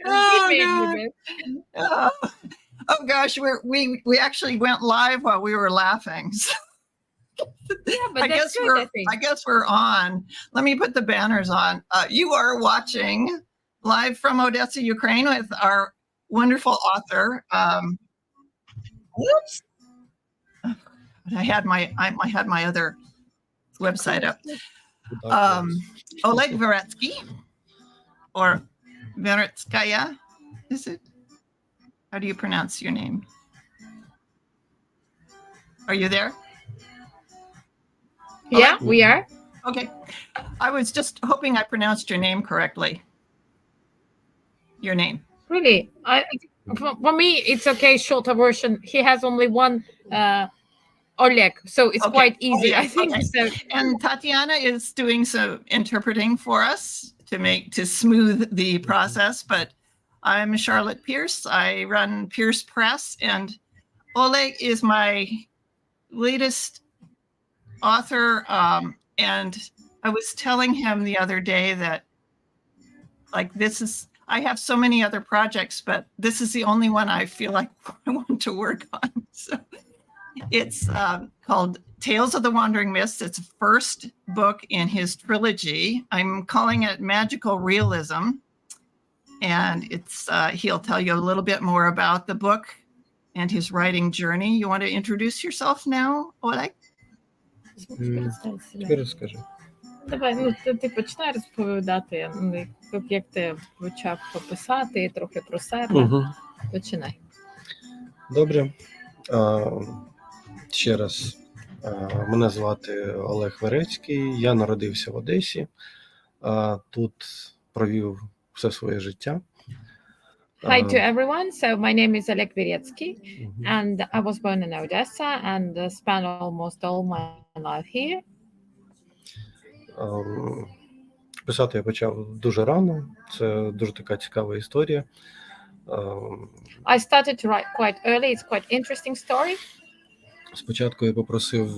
He made no. me Oh gosh, we actually went live while we were laughing. So Yeah, but that's good, I think. I guess we're on. Let me put the banners on. You are watching live from Odesa, Ukraine, with our wonderful author. Whoops! I had my other website up. Oleg Veretskiy, or Veretskaya, is it? How do you pronounce your name? Are you there? Yeah, we are. Okay. I was just hoping I pronounced your name correctly. Your name. Really? For me, it's okay, shorter version. He has only one Oleg, so it's quite easy, I think. Okay. So. And Tatiana is doing some interpreting for us to smooth the process, but I'm Charlotte Pierce. I run Pierce Press, and Oleg is my latest author, and I was telling him the other day that, like, I have so many other projects, but this is the only one I feel like I want to work on. So it's called Tales of the Wandering Mists. It's the first book in his trilogy. I'm calling it Magical Realism. And it's he'll tell you a little bit more about the book and his writing journey. You want to introduce yourself now, Oleg? Розкажи. Давай, ти починай розповідати, як ти почав писати, трохи про себе. Починай. Добре. Ще раз, мене звати Олег Верецький, я народився в Одесі, тут провів все своє життя. Hi to everyone. So my name is Oleg Veretskiy, and I was born in Odessa and spent almost all my life here. Писати я почав дуже рано. Це дуже така цікава історія. I started to write quite early. It's quite interesting story. Спочатку я попросив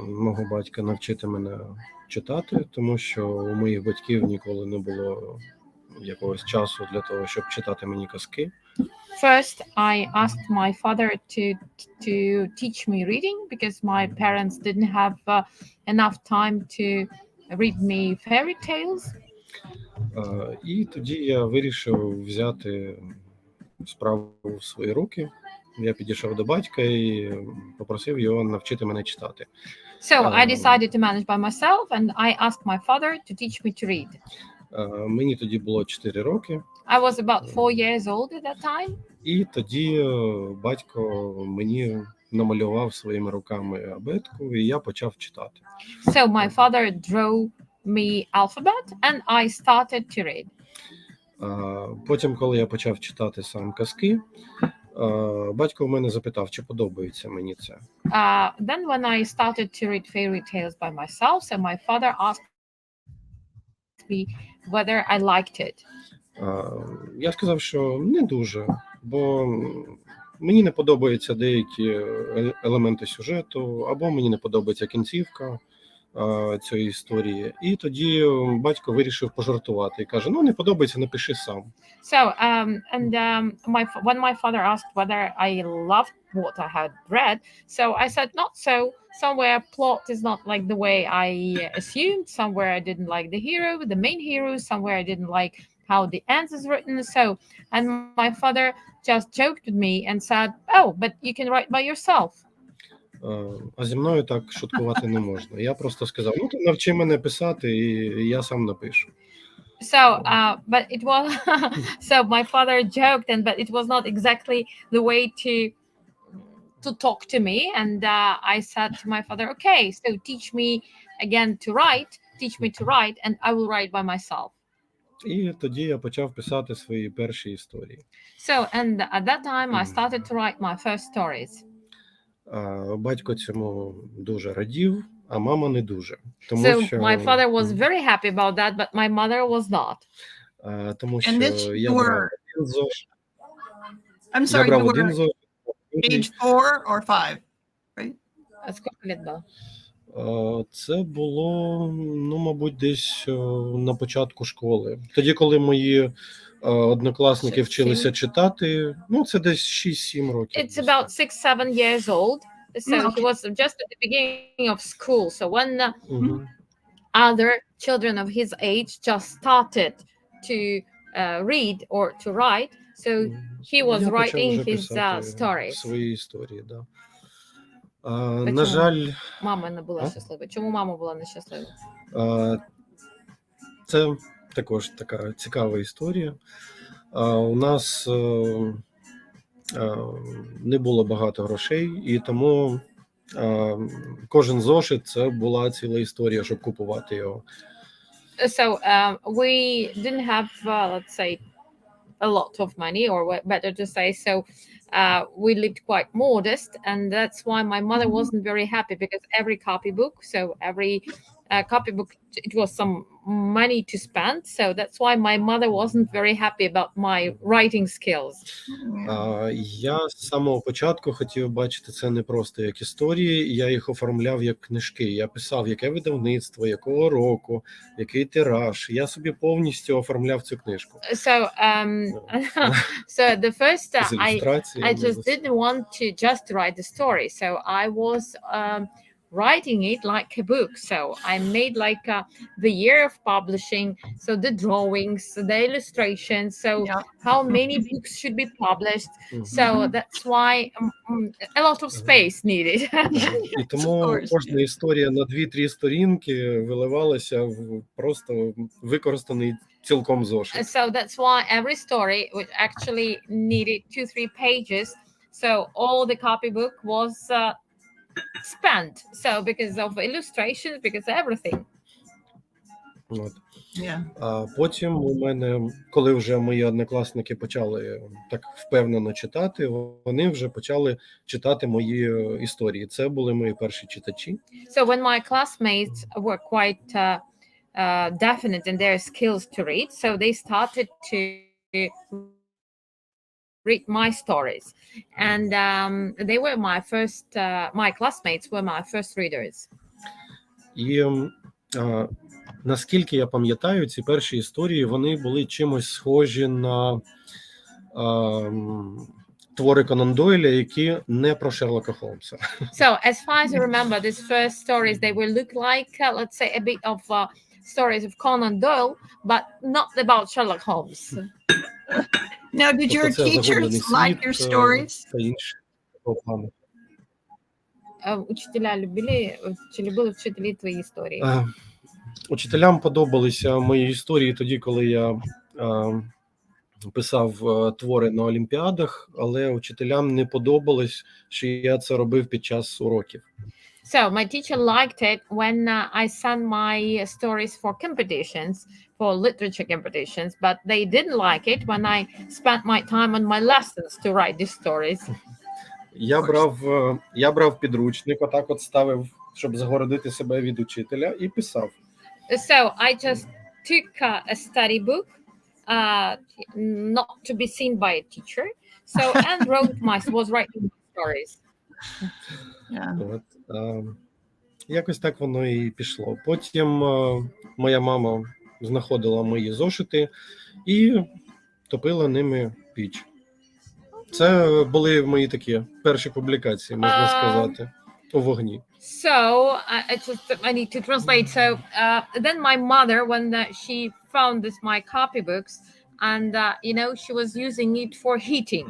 мого батька навчити мене читати, тому що у моїх батьків ніколи не було якогось часу для того, щоб читати мені казки. First, I asked my father to teach me reading because my parents didn't have enough time to read me fairy tales. І тоді я вирішив взяти справу в свої руки. Я підійшов до батька і попросив його навчити мене читати. So I decided to manage by myself, and I asked my father to teach me to read. Мені тоді було 4 роки. I was about 4 years old at that time. І тоді батько мені намалював своїми руками абетку, і я почав читати. So my father drew me alphabet, and I started to read. Потім, коли я почав читати сам казки, батько в мене запитав, чи подобається мені це. Then when I started to read fairy tales by myself, so my father asked me whether I liked it. Я сказав, що не дуже, бо мені не подобаються деякі елементи сюжету, або мені не подобається кінцівка цієї історії. І тоді батько вирішив пожартувати і каже: "Ну, не подобається, напиши сам." So when my father asked whether I loved what I had read, so I said not so. Somewhere plot is not like the way I assumed. Somewhere I didn't like the main hero. Somewhere I didn't like how the end is written. So, and my father just joked with me and said, "Oh, but you can write by yourself." А зі мною так шуткувати не можна. Я просто сказав: "Ну, ти навчи мене писати, і я сам напишу." So, but it was so my father joked, but it was not exactly the way to talk to me. And I said to my father, "Okay, so teach me to write, and I will write by myself." І тоді я почав писати свої перші історії. So, and at that time, I started to write my first stories. Батько цьому дуже радів, а мама не дуже. Тому So my father was very happy about that, but my mother was not. Тому що я брав один зошит. I'm sorry, you were age 4 or 5, right? А скільки лет було? Це було, ну, мабуть, десь на початку школи. Тоді, коли мої однокласники вчилися 6-7. читати. Ну, це десь 6-7 років. It's about 6-7 years old. So he Okay. was just at the beginning of school. So when Мгм. other children of his age just started to read or to write, so he was Я почав writing вже his писати stories. свої історії, да. Чому? На жаль, Мама не була А? щаслива. Чому мама була нещаслива? це також така цікава історія. У нас не було багато грошей, і тому кожен зошит це була ціла історія, щоб купувати його. So we didn't have, let's say, a lot of money, or better to say, so we lived quite modest, and that's why my mother wasn't very happy, because every copybook, so every copybook, it was some money to spend, so that's why my mother wasn't very happy about my writing skills. Я з самого початку хотів бачити це не просто як історії, я їх оформляв як книжки. Я писав, яке видавництво, якого року, який тираж. Я собі повністю оформляв цю книжку. So so the first З I ілюстраціями. just didn't want to just write the story, so I was writing it like a book. So I made like the year of publishing, so the drawings, the illustrations, so Yeah. how many books should be published. Мгм. So that's why a lot of space needed. І Of тому course, кожна історія на 2-3 сторінки виливалася в просто використаний цілком зошит. So that's why every story which actually needed 2-3 pages, so all the copybook was spent, so because of illustrations, because of everything. От. Yeah. А потім у мене, коли вже мої однокласники почали так впевнено читати, вони вже почали читати мої історії. Це були мої перші читачі. So when my classmates were quite definite in their skills to read, so they started to read my stories, and they were my first. My classmates were my first readers. І наскільки я пам'ятаю, ці перші історії, вони були чимось схожі на твори Конан Дойля, які не про Шерлока Холмса. So as far as I remember, these first stories, they will look like, let's say, a bit of stories of Conan Doyle, but not about Sherlock Holmes. Now, did your Тобто це загублений teachers like your світ stories? та інші такого плану. Учителя любили, чи любили вчителі твої історії? Учителям подобалися мої історії тоді, коли я писав твори на олімпіадах, але учителям не подобалось, що я це робив під час уроків. So my teacher liked it when I sent my stories for competitions, for literature competitions, but they didn't like it when I spent my time on my lessons to write these stories. Я брав підручник, отак от ставив, щоб загородити себе від учителя, і писав. So I just took a study book, not to be seen by a teacher, so and was writing my stories. Yeah. От, якось так воно і пішло. Потім моя мама знаходила мої зошити і топила ними піч. Це були мої такі перші публікації, можна сказати, у вогні. So I need to translate. So then my mother, when she found my copybooks, and she was using it for heating.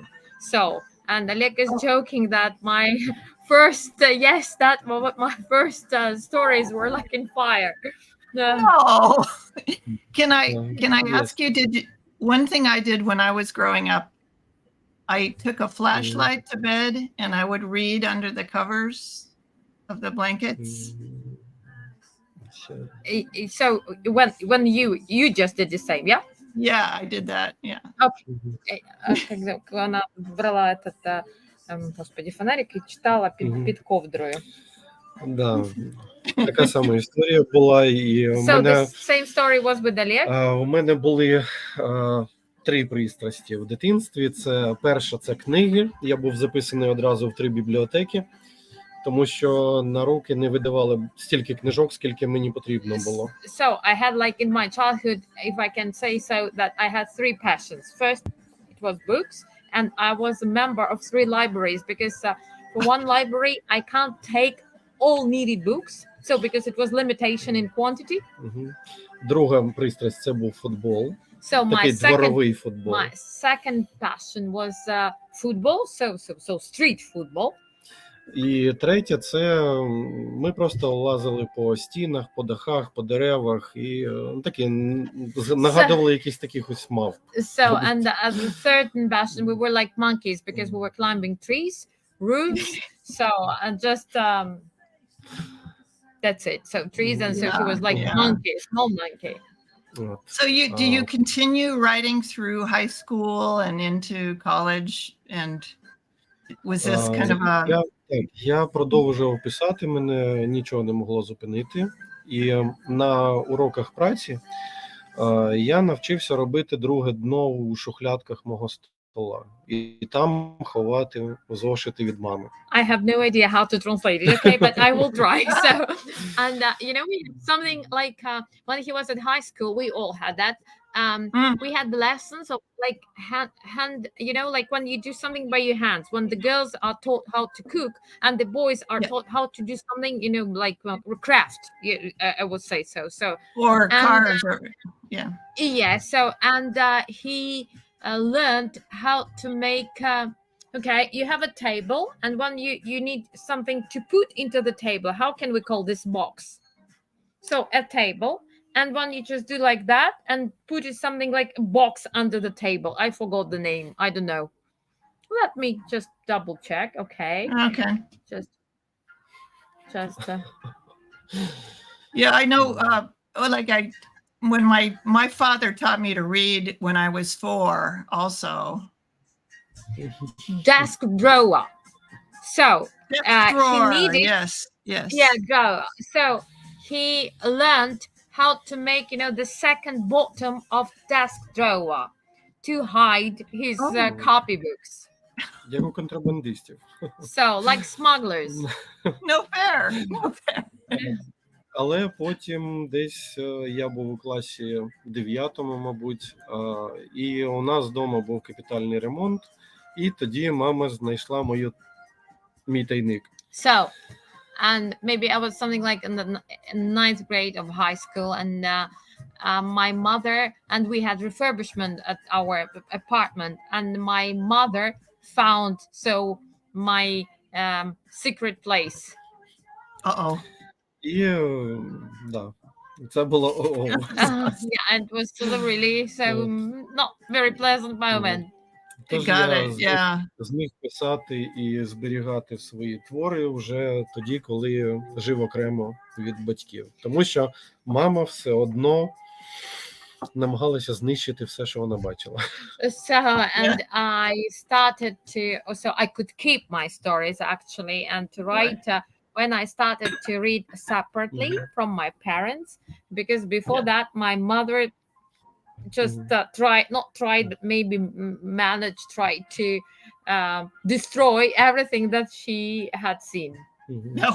So, and Oleg is joking that my first my first stories were like in fire. Oh, can I Yes. ask you? One thing I did when I was growing up, I took a flashlight to bed and I would read under the covers of the blankets. So when you just did the same, yeah? Yeah, I did that. Yeah. Когда вона брала этот, господи, фонарик і читала під ковдрою. Да, така сама історія була. І у So мене, the same story was with Oleg? у мене були 3 пристрасті в дитинстві. Перша – це книги. Я був записаний одразу в 3 бібліотеки. тому що на руки не видавали стільки книжок, скільки мені потрібно було. So I had like in my childhood, if I can say so, that I had three passions. First, it was books, and I was a member of three libraries because for one library I can't take all needed books. So because it was limitation in quantity. Друга пристрасть – це був футбол. So Такий дворовий футбол. My second passion was football, so street football. І третє – це ми просто лазили по стінах, по дахах, по деревах і такі нагадували якісь таких ось мавп. So and the third passion, we were like monkeys because we were climbing trees, roofs. So just that's it. So trees, and so he was like monkey, small monkey. So do you continue writing through high school and into college, and was this kind of a... Я продовжував писати, мене нічого не могло зупинити. І на уроках праці я навчився робити друге дно у шухлядках мого стола. І там ховати зошити від мами. I have no idea how to translate it, okay, but I will try. So, and you know, something like when he was at high school, we all had that. We had lessons of like hand, you know, like when you do something by your hands, when the girls are taught how to cook and the boys are taught how to do something, you know, like craft, I would say so. So or cars, so and he learned how to make okay, you have a table, and when you need something to put into the table, how can we call this box? So a table. And when you just do like that and put it something like a box under the table. I forgot the name. I don't know. Let me just double check. Okay. Just yeah, I know. Like when my father taught me to read when I was 4 also. Desk drawer. So drawer, he needed, yes. Yeah, drawer. So he learned how to make, you know, the second bottom of desk drawer to hide his copybooks. Як у контрабандистів. So, like smugglers. No fair. Але потім десь я був у класі 9-му, мабуть, і у нас вдома був капітальний ремонт, і тоді мама знайшла мій тайник. So, and maybe I was something like in the 9th grade of high school, and my mother, and we had refurbishment at our apartment, and my mother found my secret place. І да, це було yeah, and it was still really not very pleasant moment. Тож я зміг писати і зберігати свої твори вже тоді, коли жив окремо від батьків. Тому що мама все одно намагалася знищити все, що вона бачила. So, and I started to, so I could keep my stories actually, and to write when I started to read separately from my parents, because before that my mother just tried, but maybe tried to destroy everything that she had seen. No.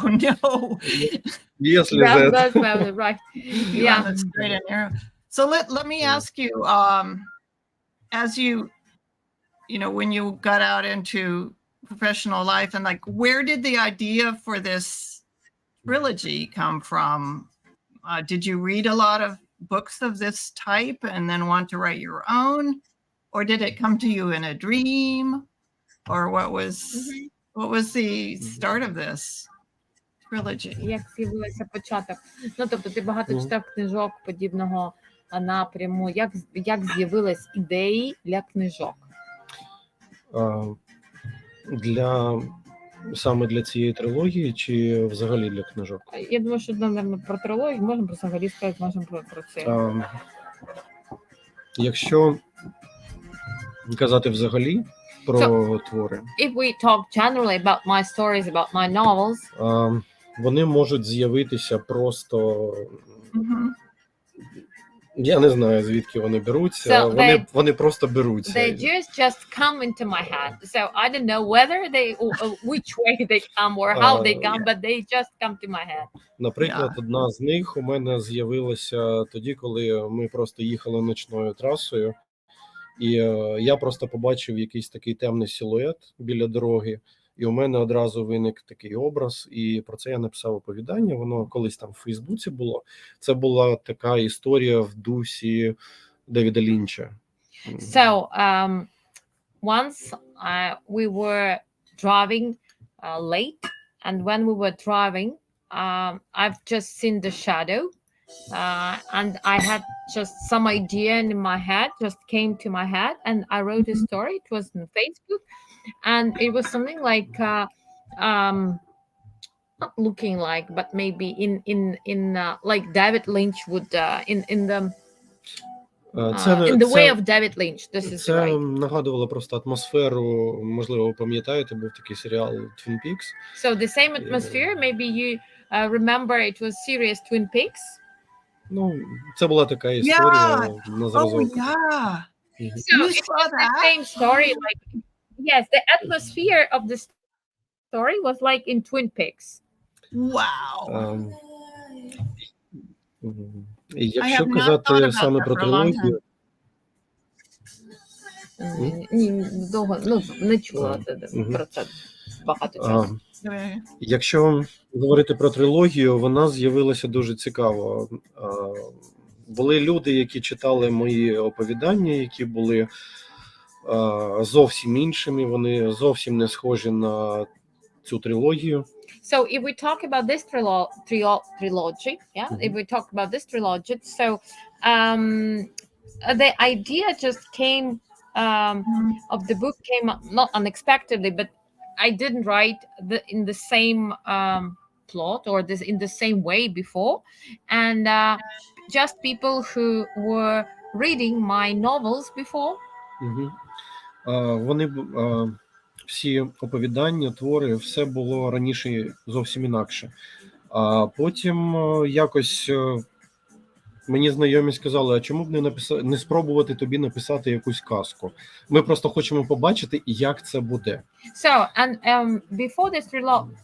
Yes, that's right. Yeah, that's great. So let me ask you, as you know, when you got out into professional life, and like, where did the idea for this trilogy come from? Did you read a lot of books of this type and then want to write your own, or did it come to you in a dream, or what was the start of this trilogy? Як з'явився початок? Ну, тобто ти багато читав книжок подібного напряму. Як з'явились ідеї для книжок? Саме для цієї трилогії чи взагалі для книжок? Я думаю, що, мабуть, про трилогію можемо взагалі сказати, можемо про це. Якщо казати взагалі про твори, if we talk generally about my stories, about my novels, вони можуть з'явитися просто Я не знаю, звідки вони беруться. So вони просто беруться. They just come into my head. So I don't know whether they, which way they come or how they come, but they just come to my head. Наприклад, одна з них у мене з'явилася тоді, коли ми просто їхали ночною трасою, і я просто побачив якийсь такий темний силует біля дороги, і у мене одразу виник такий образ, і про це я написав оповідання, воно колись там в Фейсбуці було. Це була така історія в дусі Девіда Лінча. So once we were driving late, and when we were driving, I've just seen the shadow, and I had just some idea in my head, just came to my head, and I wrote a story. It was on Facebook, and it was something like not looking like, but maybe in like David Lynch would in the way of David Lynch. This is це right. нагадувало просто атмосферу, можливо, ви пам'ятаєте, був такий серіал Twin Peaks. So the same atmosphere, maybe you remember it was series Twin Peaks. Ну, це була така історія на зразок. Oh, yeah. So it was the same story, like, yes, the atmosphere of the story was like in Twin Peaks. Wow. І якщо казати саме про трилогію, Довго, не чула про це багато часу. Якщо говорити про трилогію, вона з'явилася дуже цікаво. Були люди, які читали мої оповідання, які були зовсім іншими, вони зовсім не схожі на цю трилогію. So if we talk about this trilogy, yeah, if we talk about this trilogy, so the idea just came of the book came not unexpectedly, but I didn't write in the same plot or this in the same way before, and just people who were reading my novels before. Вони всі оповідання, твори, все було раніше зовсім інакше. А потім якось мені знайомі сказали, а чому б не спробувати тобі написати якусь казку? Ми просто хочемо побачити, як це буде. So, and before this trilogy.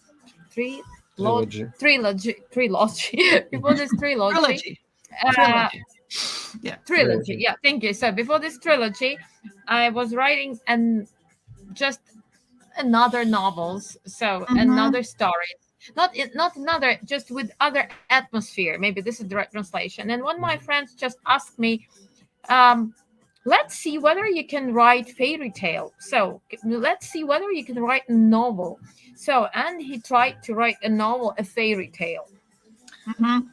Before this trilogy. Trilogy. Yeah, thank you. So before this trilogy, I was writing and just another novels, so another stories, not another, just with other atmosphere. Maybe this is the right translation. And one of my friends just asked me, let's see whether you can write fairy tale. So let's see whether you can write a novel. So, and he tried to write a novel, a fairy tale.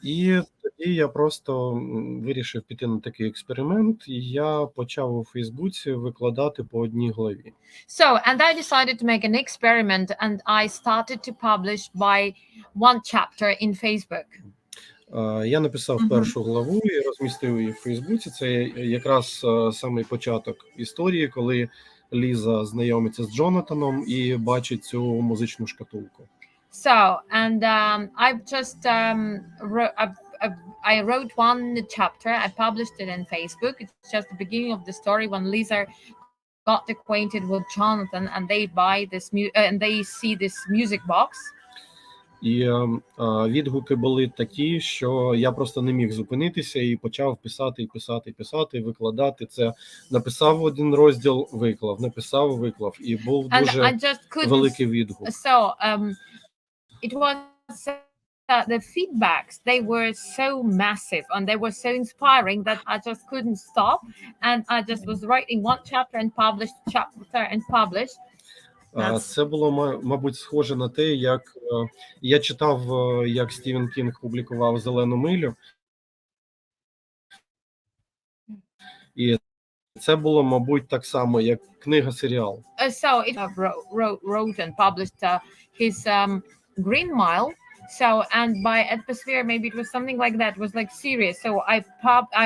І тоді я просто вирішив піти на такий експеримент, і я почав у Фейсбуці викладати по одній главі. So, and I decided to make an experiment, and I started to publish by one chapter in Facebook. Я написав першу главу і розмістив її в Фейсбуці. Це якраз самий початок історії, коли Ліза знайомиться з Джонатаном і бачить цю музичну шкатулку. So, and I've just I wrote one chapter. I published it in Facebook. It's just the beginning of the story when Lisa got acquainted with Jonathan, and they buy this and they see this music box. І відгуки були такі, що я просто не міг зупинитися і почав писати, викладати це. Написав один розділ, виклав, написав, виклав. І був дуже великий відгук. So, it was the feedbacks, they were so massive and they were so inspiring that I just couldn't stop, and I just was writing one chapter and published. Це було, мабуть, схоже на те, як я читав, як Стівен Кінг публікував «Зелену милю». І це було, мабуть, так само, як книга-серіал. So it wrote and published his Green Mile. So, and by atmosphere, maybe it was something like that. It was like series. So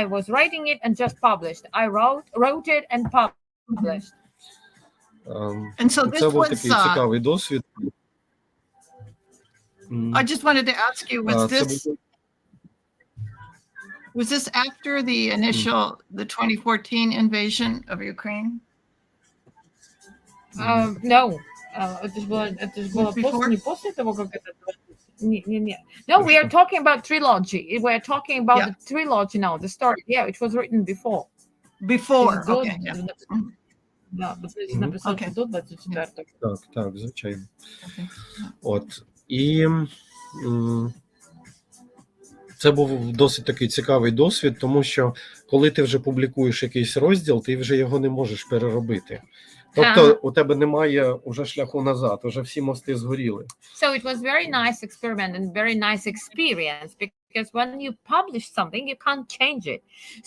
I was writing it and just published. I wrote it and published. And so this це був was такий цікавий досвід. I just wanted to ask you, Was this after the initial, the 2014 invasion of Ukraine? No. Это ж было Before? не после того, как это... Не. No, we are talking about trilogy. We're talking about the trilogy now, the story. Yeah, it was written before. Before, До- okay, yeah. Да, написав Окей. до 24-го. Так, звичайно. Okay. От. І це був досить такий цікавий досвід, тому що коли ти вже публікуєш якийсь розділ, ти вже його не можеш переробити. Тобто у тебе немає уже шляху назад, уже всі мости згоріли. So it was very nice experiment and very nice experience because when you publish something, you can't change it.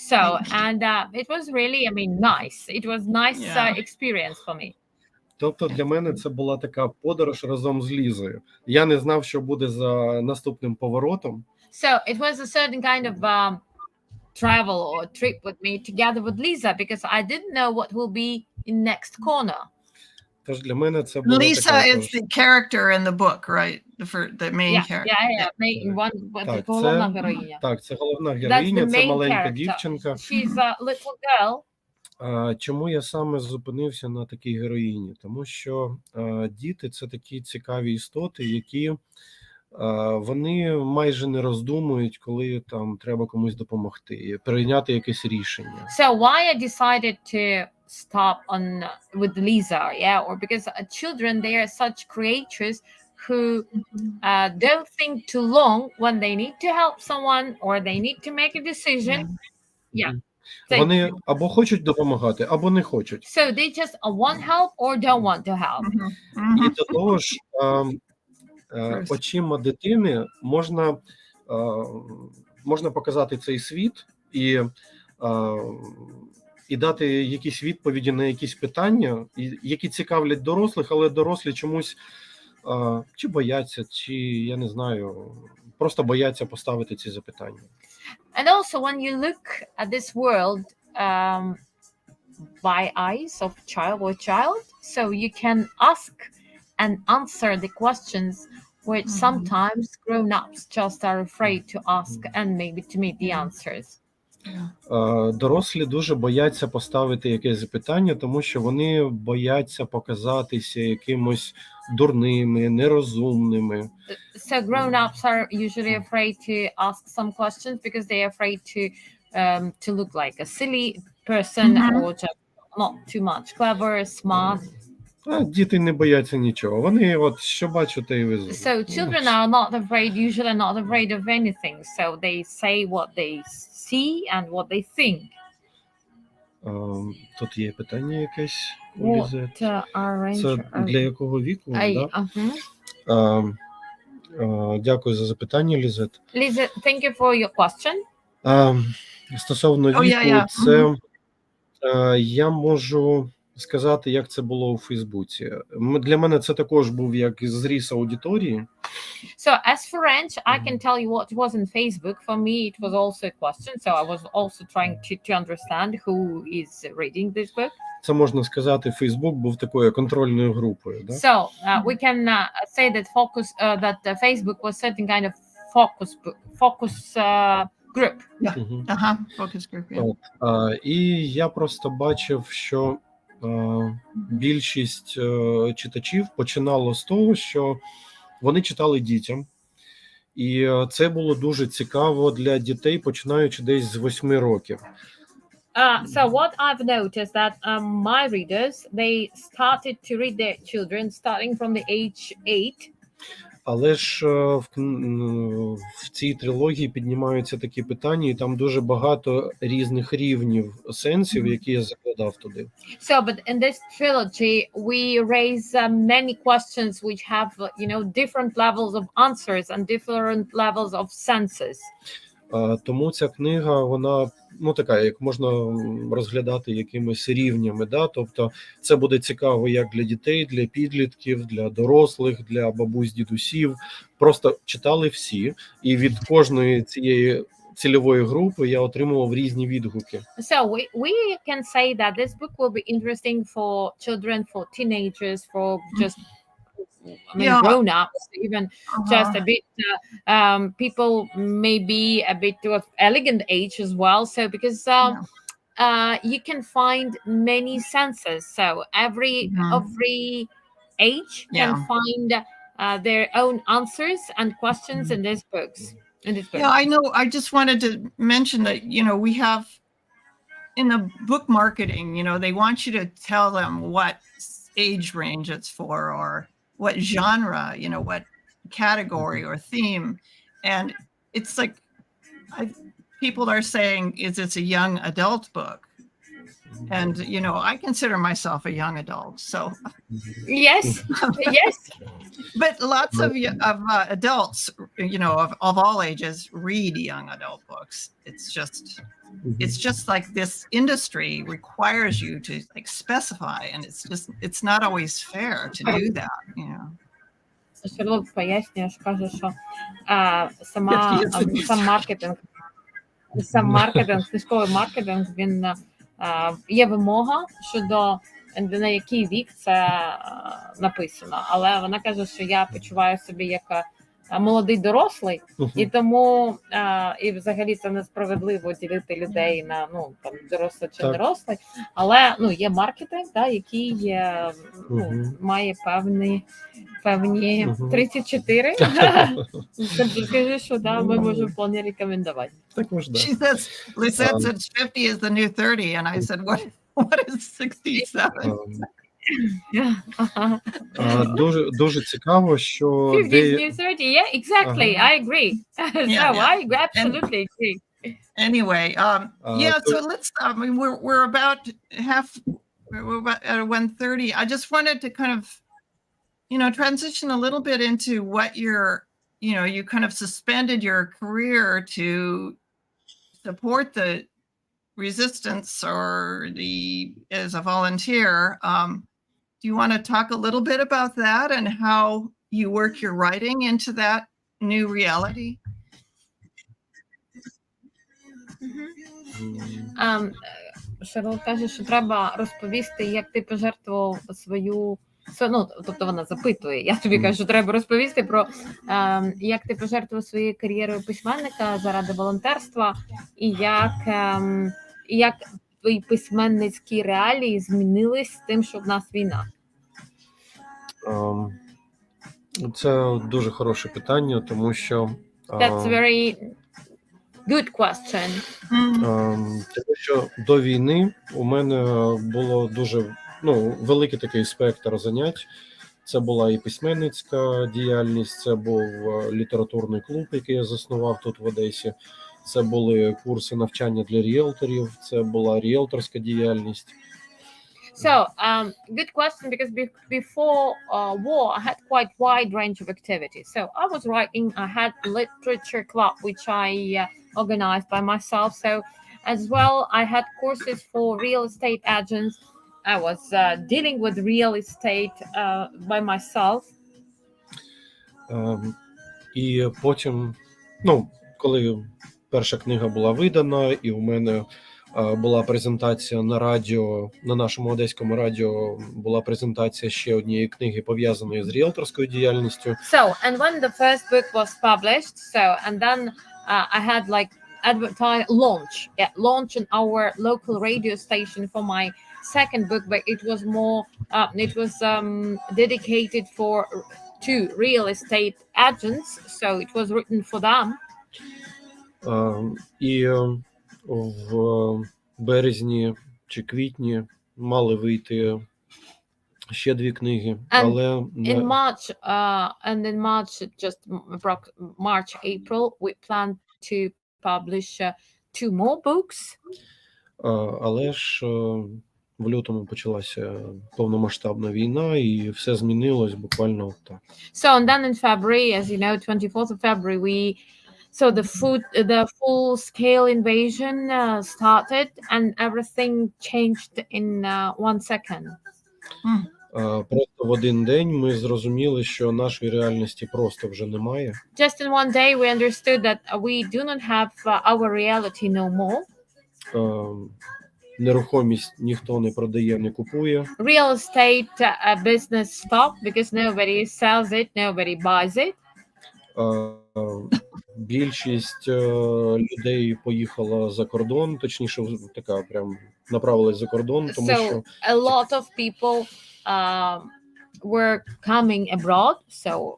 So, and it was really, I mean, nice. It was nice experience for me. Тобто для мене це була така подорож разом з Лізою. Я не знав, що буде за наступним поворотом. So it was a certain kind of travel or trip with me together with Lisa because I didn't know what will be in next corner. Тож для мене це була Lisa така is the character in the book, right? The main character. Це головна героїня. Так, це головна героїня, це маленька дівчинка. She's a little girl. Чому я саме зупинився на такій героїні? Тому що діти – це такі цікаві істоти, які вони майже не роздумують, коли там треба комусь допомогти, прийняти якесь рішення. So why I decided to stop on with Lisa, or because children, they are such creatures who don't think too long when they need to help someone or they need to make a decision. Вони або хочуть допомагати, або не хочуть. So they just want help or don't want to help. І до того ж, очима дитини можна показати цей світ і дати якісь відповіді на якісь питання, які цікавлять дорослих, але дорослі чомусь чи бояться, чи, я не знаю, просто бояться поставити ці запитання. And also when you look at this world by eyes of child, so you can ask and answer the questions which sometimes grown-ups just are afraid to ask and maybe to meet the answers. Дорослі дуже бояться поставити якесь запитання, тому що вони бояться показатися якимось дурними, нерозумними. So grown-ups are usually afraid to ask some questions because they are afraid to look like a silly person or just not too much clever, smart. Діти не бояться нічого. Вони от що бачать, те й везуть. So children are not afraid, usually not afraid of anything. So they say what they see and what they think. Тут є питання якесь у Лізет. Це Це для якого віку? Дякую за запитання, Лізет. Lisa, thank you for your question. Стосовно віку, це я можу сказати, як це було у Фейсбуці. Для мене це також був як зріз аудиторії. So as for French, I can tell you what it was in Facebook. For me, it was also a question. So I was also trying to understand who is reading this book. Це можна сказати, Фейсбук був такою контрольною групою. Да? So we can say that Facebook was certain kind of focus group. Focus group. І я просто бачив, що більшість читачів починало з того, що вони читали дітям. І це було дуже цікаво для дітей, починаючи десь з 8 років. So what I've noticed that my readers, they started to read their children starting from the age 8. Але ж в цій трилогії піднімаються такі питання, і там дуже багато різних рівнів сенсів, які я закладав туди. So, but in this trilogy, we raise many questions which have, different levels of answers and different levels of senses. Тому ця книга, вона, така, як можна розглядати якимись рівнями, да? Тобто це буде цікаво як для дітей, для підлітків, для дорослих, для бабусь, дідусів. Просто читали всі, і від кожної цієї цільової групи я отримував різні відгуки. So we can say that this book will be interesting for children, for teenagers, for just I mean, Yeah. grown ups, even just Uh-huh. a bit people maybe a bit of elegant age as well. So because Yeah. you can find many senses. So Mhm. every age can Yeah. find their own answers and questions in these books. In this book. Yeah, I know. I just wanted to mention that, we have in the book marketing, they want you to tell them what age range it's for or what genre, what category or theme. And it's like, people are saying, is this a young adult book? And, I consider myself a young adult. So, Yes, yes. but lots of adults, of all ages read young adult books. It's just like this industry requires you to like specify, and it's not always fair to do that. Шерлок пояснює, каже, що 50 years of сам маркетинг, книжковий маркетинг, він є вимога щодо на який вік це написано. Але вона каже, що я почуваю себе як молодий дорослий, і тому і взагалі це несправедливо ділити людей на там дорослий чи дорослий, але є маркетинг, який має певні 34. Скажи, що ми можемо вполне рекомендувати. She says, Lisette said 50 is the new 30, and I said, what is 67? Дуже цікаво, що 50 is new 30, yeah, exactly, I agree. Yeah, I absolutely agree. Anyway, so let's, we're about at 1:30. I just wanted to kind of, transition a little bit into what you kind of suspended your career to support the resistance or as a volunteer. Do you want to talk a little bit about that and how you work your writing into that new reality? Шерл каже, що треба розповісти, як ти пожертвував свою... тобто вона запитує, я тобі кажу, що треба розповісти про як ти пожертвував своєю кар'єрою письменника заради волонтерства, і як твої письменницькі реалії змінились з тим, що в нас війна. Це дуже хороше питання, тому що... That's very good question. Тому що до війни у мене було дуже великий такий спектр занять. Це була і письменницька діяльність, це був літературний клуб, який я заснував тут в Одесі. Це були курси навчання для ріелторів, це була ріелторська діяльність. So, good question, because before war, I had quite wide range of activities. So I was writing, I had a literature club, which I organized by myself. So as well, I had courses for real estate agents. I was dealing with real estate by myself. І потім, коли перша книга була видана, і у мене була презентація на радіо, на нашому одеському радіо була презентація ще однієї книги, пов'язаної з ріелторською діяльністю. So, and when the first book was published, and then I had like launch in our local radio station for my second book, but it was more, dedicated to real estate agents, so it was written for them. І в березні чи квітні мали вийти ще дві книги, але in March, just March, April, we plan to publish 2 more books. Але ж в лютому почалася повномасштабна війна, і все змінилось буквально так. So, and then in February, as you know, 24th of February, the full-scale invasion started, and everything changed in 1 second. Просто в один день ми зрозуміли, що нашої реальності просто вже немає. Just in one day, we understood that we do not have our reality no more. нерухомість ніхто не продає, не купує. Real estate business stopped because nobody sells it, nobody buys it. Більшість людей поїхала за кордон, точніше, така прям направилась за кордон, тому So що a lot of people were coming abroad. So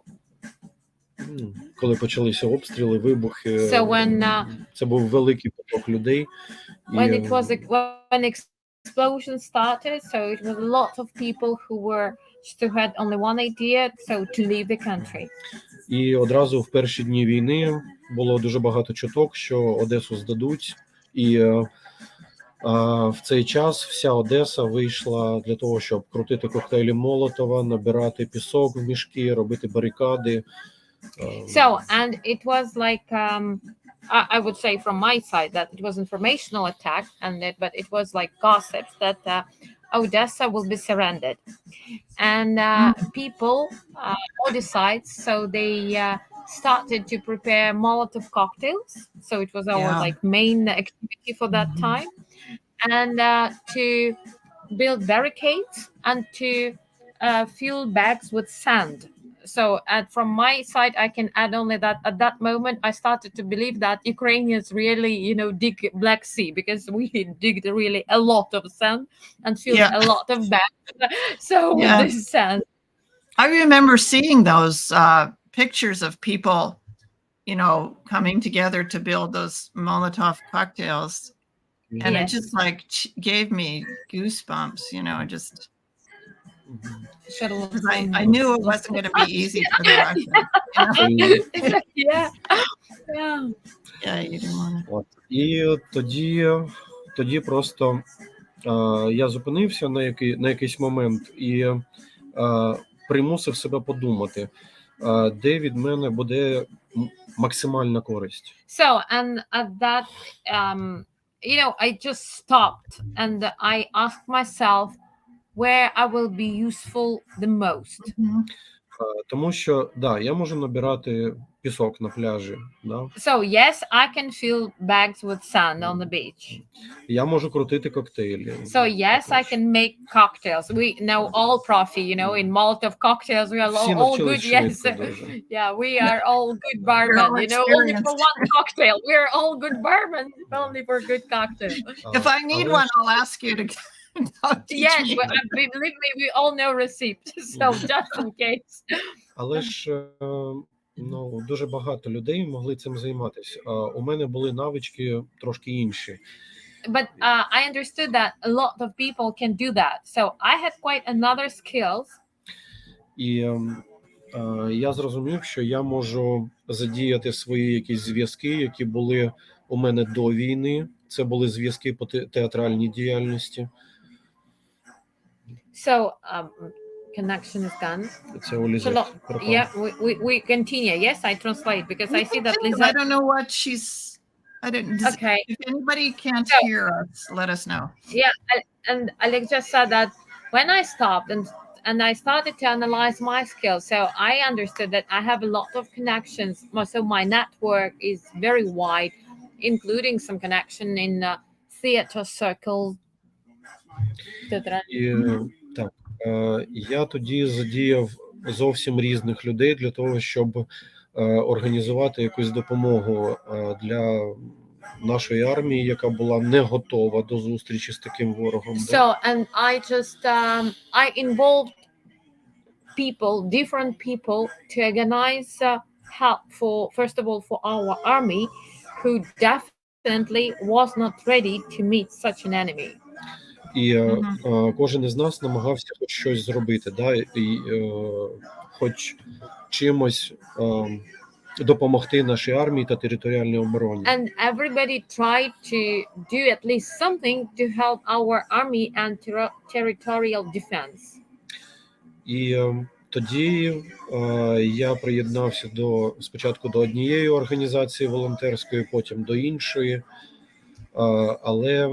коли почалися обстріли, вибухи, So when, це був великий поток людей. when explosion started, so it was a lot of people who had only one idea, so to leave the country. І одразу в перші дні війни було дуже багато чуток, що Одесу здадуть, і в цей час вся Одеса вийшла для того, щоб крутити коктейлі Молотова, набирати пісок в мішки, робити барикади. So, and it was like, I would say from my side that it was informational attack, but it was like gossips that Odessa will be surrendered. And people, Odessites, so they started to prepare Molotov cocktails. So it was our like main activity for that time. And to build barricades and to fill bags with sand. So from my side, I can add only that at that moment, I started to believe that Ukrainians really, dig Black Sea, because we digged really a lot of sand and filled a lot of bags. So with this sand. I remember seeing those pictures of people, coming together to build those Molotov cocktails. And it just like gave me goosebumps, just... I knew it wasn't going to be easy for the Russians. Yeah. You didn't want to. І тоді просто я зупинився на якийсь момент і примусив себе подумати, де від мене буде максимальна користь. So, and at that, I just stopped and I asked myself where I will be useful the most. Тому що, я можу набирати пісок на пляжі. So, yes, I can fill bags with sand on the beach. Я можу крутити коктейлі. So, yes, I can make cocktails. We know all profi, in Molotov cocktails, we are all good. Yes, yeah, we are all good barmen, only for one cocktail. We are all good barmen, only for good cocktail. If I need one, I'll ask you to... Yes, but believe me, we all know receipts, so just in case. Але ж дуже багато людей могли цим займатися. У мене були навички трошки інші. But I understood that a lot of people can do that. So I had quite another skills. І я зрозумів, що я можу задіяти свої якісь зв'язки, які були у мене до війни. Це були зв'язки по театральній діяльності. So, connection is done. Yeah, we continue. Yes, I translate because I see that Lisa... I don't know what she's... Okay. If anybody can't hear us, let us know. Yeah, and Oleg just said that when I stopped and I started to analyze my skills, so I understood that I have a lot of connections. So my network is very wide, including some connection in theater circles. Так, я тоді задіяв зовсім різних людей для того, щоб організувати якусь допомогу для нашої армії, яка була не готова до зустрічі з таким ворогом. So, and I just I involved people, different people, to organize help for, first of all, for our army, who definitely was not ready to meet such an enemy. І кожен із нас намагався хоч щось зробити, і хоч чимось допомогти нашій армії та територіальній обороні. And everybody tried to do at least something to help our army and territorial defense. І тоді я приєднався спочатку до однієї організації волонтерської, потім до іншої. Але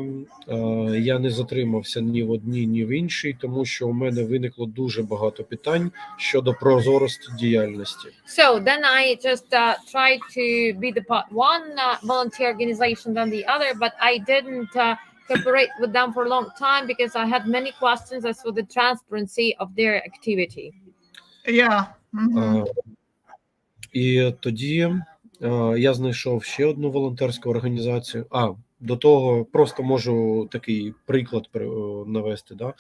я не затримався ні в одній, ні в іншій, тому що у мене виникло дуже багато питань щодо прозорості діяльності. So then I just tried to be the part one volunteer organization than the other, but I didn't cooperate with them for a long time because I had many questions as for the transparency of their activity. Yeah. Mhm. І тоді я знайшов ще одну волонтерську організацію. До того просто можу такий приклад навести. Да?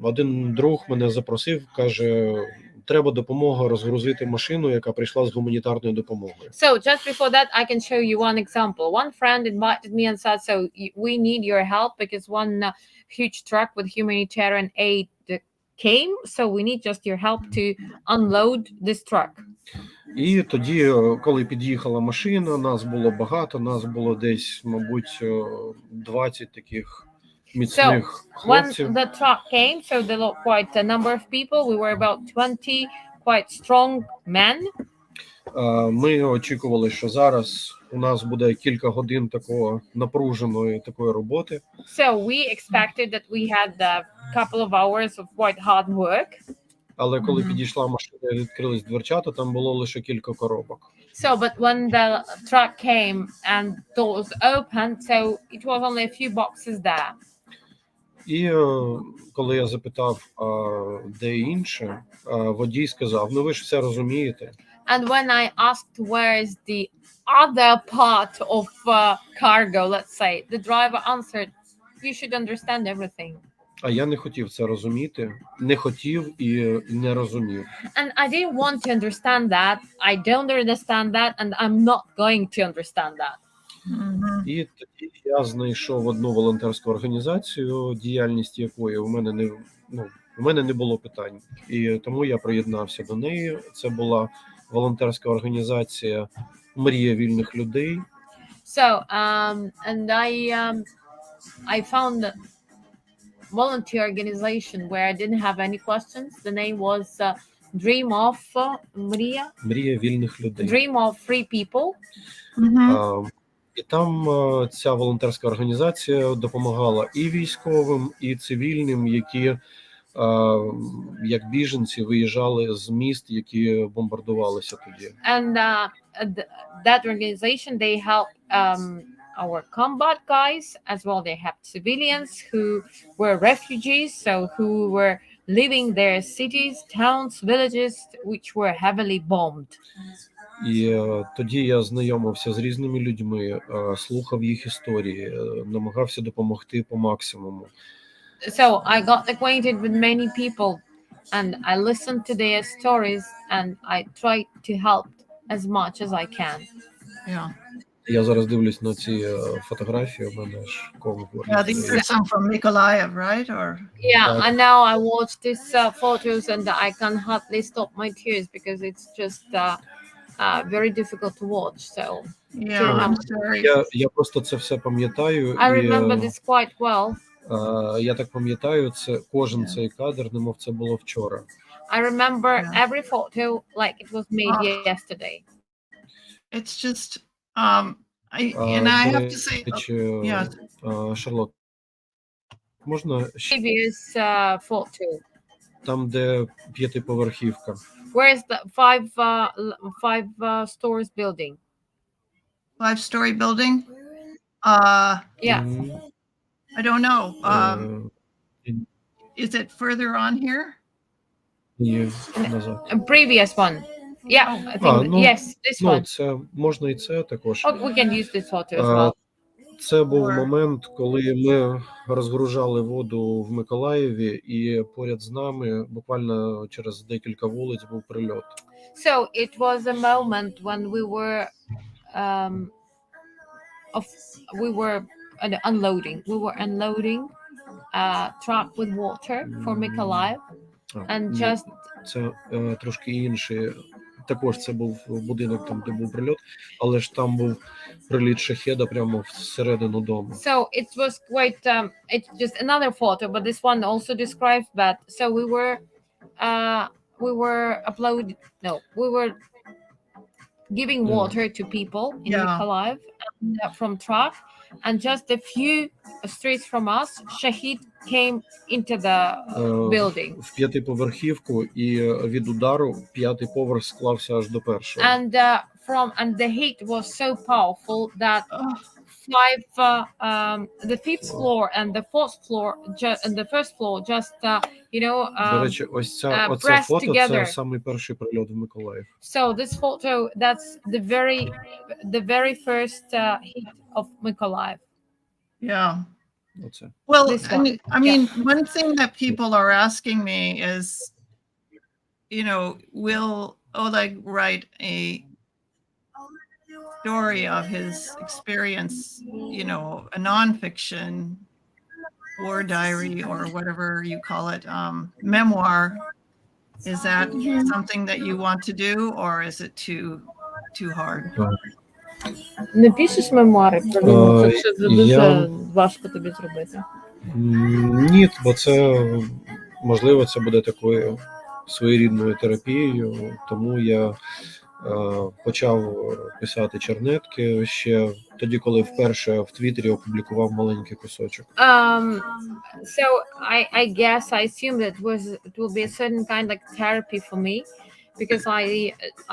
Один друг мене запросив, каже, треба допомога розгрузити машину, яка прийшла з гуманітарною допомогою. So just before that, I can show you one example. One friend invited me and said, so we need your help because one huge truck with humanitarian aid came, so we need just your help to unload this truck. І тоді, коли під'їхала машина, нас було багато, нас було десь, мабуть, 20 таких міцних хлопців. When the truck came, so there were quite a number of people. We were about 20 quite strong men. Ми очікували, що зараз у нас буде кілька годин такого напруженої такої роботи. So we expected that we had a couple of hours of quite hard work. Але коли підійшла машина і відкрились дверцята, там було лише кілька коробок. So, but when the truck came and doors opened, so it was only a few boxes there. І коли я запитав, де інше, водій сказав, ви ж все розумієте. And when I asked where is the other part of cargo, let's say, the driver answered, you should understand everything. А я не хотів це розуміти, не хотів і не розумів. And I didn't want to understand that. I don't understand that, and I'm not going to understand that. І тоді я знайшов одну волонтерську організацію, діяльність якої у мене не було питань. І тому я приєднався до неї. Це була волонтерська організація «Мрія вільних людей». So, and I found a volunteer organization where I didn't have any questions. The name was Dream of «Мрія вільних людей». Dream of Free People. І там ця волонтерська організація допомагала і військовим, і цивільним, які як біженці виїжджали з міст, які бомбардувалися тоді. And that organization, they help our combat guys as well. They have civilians who were refugees, so who were living their cities, towns, villages, which were heavily bombed. І тоді я знайомився з різними людьми, слухав їх історії, намагався допомогти по максимуму. So I got acquainted with many people and I listened to their stories and I tried to help as much as I can. Yeah. Я зараз дивлюсь на ці фотографії, у мене ж ком. Yeah, these are some from Mykolaiv, right? Or Yeah, and now I watch these photos and I can hardly stop my tears because it's just very difficult to watch. So yeah, I'm sorry. Я просто це все пам'ятаю. I remember this quite well. Я так пам'ятаю, це кожен цей кадр, немов це було вчора. I remember every photo like it was made yesterday. It's just I have to say, yeah. Шарлот, можна Previous photo. там, де п'ятиповерхівка? Where's the five stores building? 5-story building? Yeah. I don't know. Is it further on here? Ні, назад. A previous one. Yeah, I think yes, this one. Це можна і це також. Oh, we can use this photo as well. Це був момент, коли ми розгружали воду в Миколаєві, і поряд з нами, буквально через декілька вулиць, був прильот. So it was a moment when we were unloading. We were unloading a truck with water for Mykolaiv, and just це трошки інше. Також це був будинок, там, де був прильот, але ж там був приліт шахеда прямо всередину дому. So it was quite, it's just another photo, but this one also describes that. So we were giving water to people in Mykolaiv from truck, and just a few streets from us, Shahid came into the building. В п'ятиповерхівку, і від удару п'ятий поверх склався аж до першого. And the heat was so powerful that the fifth floor and the fourth floor, and the first floor, just До речі, ось оце pressed фото together. це самий перший прильот в Миколаїв. So this photo, that's the very first hit of Mykolaiv. Yeah. Оце. Well, This one. I mean, one thing that people are asking me is, will Oleg write a story of his experience, a nonfiction war diary or whatever you call it, memoir? Is that something that you want to do, or is it too hard? Не пишеш мемуари про війну? Це дуже я- важко тобі зробити. Ні, бо це, можливо, це буде такою своєрідною терапією, тому я почав писати чернетки ще тоді, коли вперше в Твіттері опублікував маленький кусочок. So I guess I assume that it will be a certain kind like therapy for me, because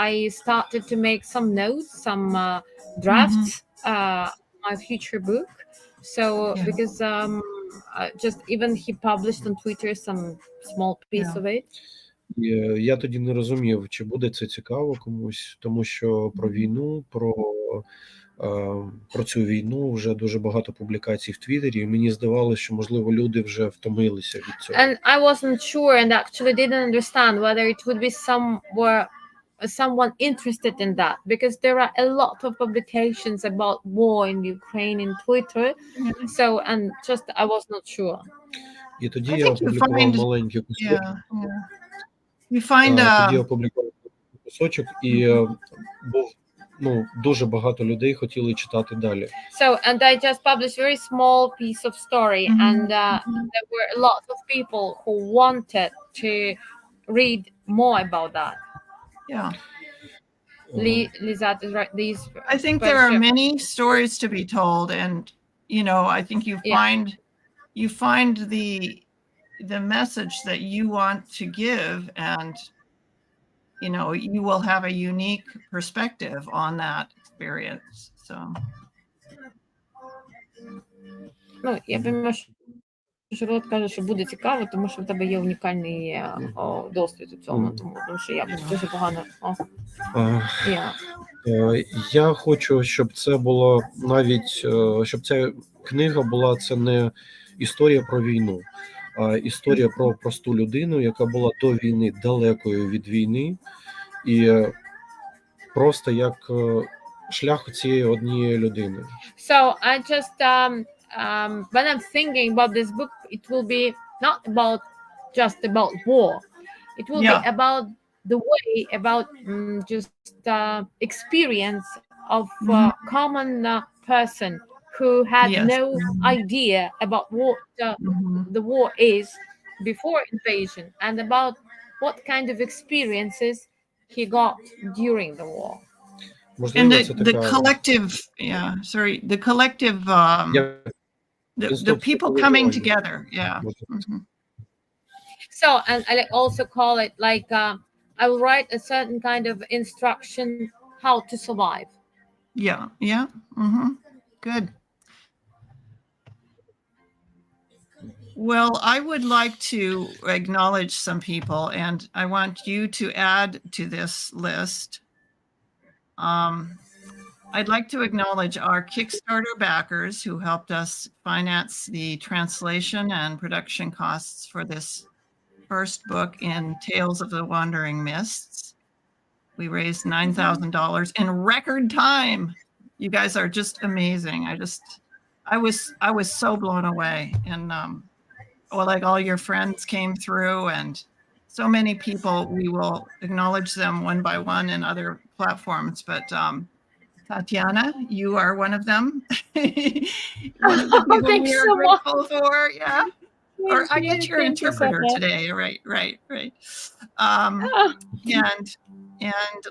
I started to make some notes, some drafts, my future book. So because just even he published on Twitter some small piece of it. І я тоді не розумів, чи буде це цікаво комусь, тому що про війну, про цю війну вже дуже багато публікацій в Твіттері, і мені здавалося, що, можливо, люди вже втомилися від цього. And I wasn't sure and actually didn't understand whether it would be someone interested in that, because there are a lot of publications about war in Ukraine in Twitter. So, and just I was not sure. І тоді I я think you опублікував find- маленький кусочок. You find Тоді я опублікував кусочок, і був, дуже багато людей хотіли читати далі. So, and I just published a very small piece of story, and there were a lot of people who wanted to read more about that. yeah. Lizette is right. These I think there are many stories to be told, and I think you find the message that you want to give, and you will have a unique perspective on that experience. So я розумію, що Шарлот каже, що буде цікаво, тому що в тебе є унікальний досвід у цьому, тому що я дуже погано. Я хочу, щоб це було навіть, щоб ця книга була, це не історія про війну, а історія про просту людину, яка була до війни далекою від війни, і просто як шлях цієї однієї людини. So I just when I'm thinking about this book, it will be not about just about war. It will be about the way, about just experience of common person who had no idea about what the war is before invasion, and about what kind of experiences he got during the war. and the collective, the collective, the people coming together, So, and I also call it like I will write a certain kind of instruction how to survive. Good. Well, I would like to acknowledge some people, and I want you to add to this list. I'd like to acknowledge our Kickstarter backers who helped us finance the translation and production costs for this first book in Tales of the Wandering Mists. We raised $9,000 in record time. You guys are just amazing. I was so blown away. And like all your friends came through, and so many people. We will acknowledge them one by one in other platforms, but Tatiana, you are one of them. One of the people we are grateful for. Yeah. Or I get your interpreter today. Right. And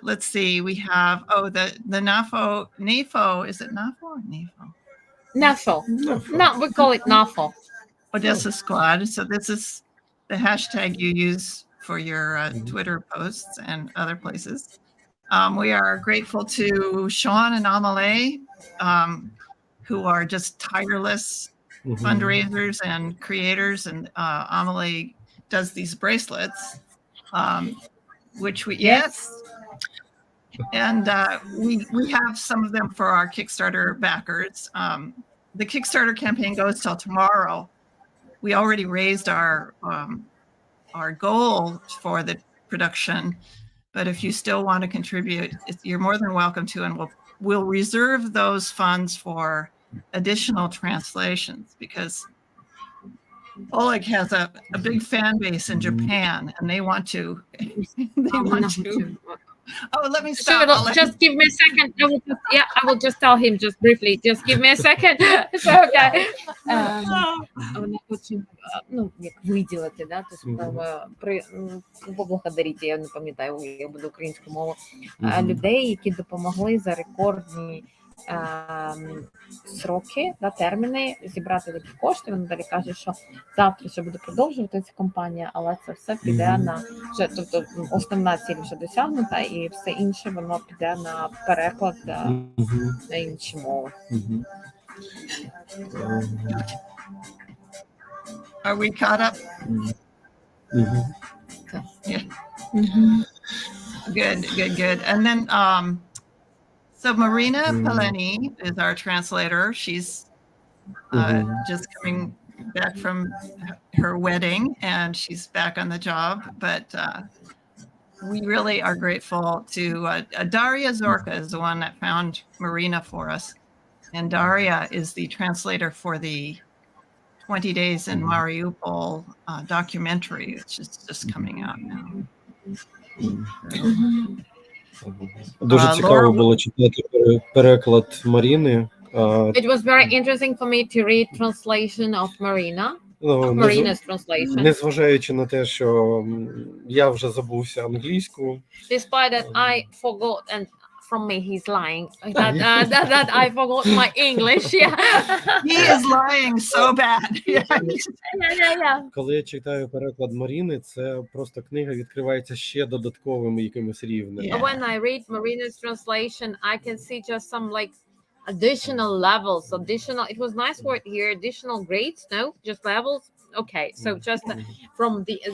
let's see, we have the NAFO. Is it NAFO or NAFO? NAFO. No, we call it NAFO. Odesa Squad. So this is the hashtag you use for your Twitter posts and other places. We are grateful to Sean and Amelie, who are just tireless fundraisers and creators, and Amelie does these bracelets, which we and we have some of them for our Kickstarter backers. The Kickstarter campaign goes till tomorrow. We already raised our goal for the production, but if you still want to contribute, you're more than welcome to, and we'll reserve those funds for additional translations, because Oleg has a big fan base in Japan, and they want to. Oh, let me stop. So just give me a second. I will just tell him just briefly. Just give me a second. So, okay. Вона хоче, як виділити, да, поблагодарити, я не пам'ятаю, я буду українською мовою, людей, які допомогли за рекордні сроки, да, терміни, зібрати такі кошти. Вона далі каже, що завтра ще буде продовжувати ця кампанія, але це все піде на вже, тобто основна ціль вже досягнута, і все інше воно піде на переклад на інші мови. Are we caught up? Yeah. Good. And then so Marina Peleni is our translator. She's just coming back from her wedding, and she's back on the job. But we really are grateful to Daria Zorka is the one that found Marina for us. And Daria is the translator for the 20 Days in Mariupol documentary, which is just coming out now. Дуже цікаво було читати переклад Маріни. It was very interesting for me to read translation of Marina's translation. Незважаючи на те, що я вже забувся англійську. Despite that I forgot, and from me he's lying, that I forgot my English. Yeah. He is lying so bad. Yeah. Коли я читаю переклад Маріни, це просто книга відкривається ще додатковим якимось рівнем. When I read Marina's translation, I can see just some like additional levels, it was nice word here, additional grades, no, just levels. Okay, so just from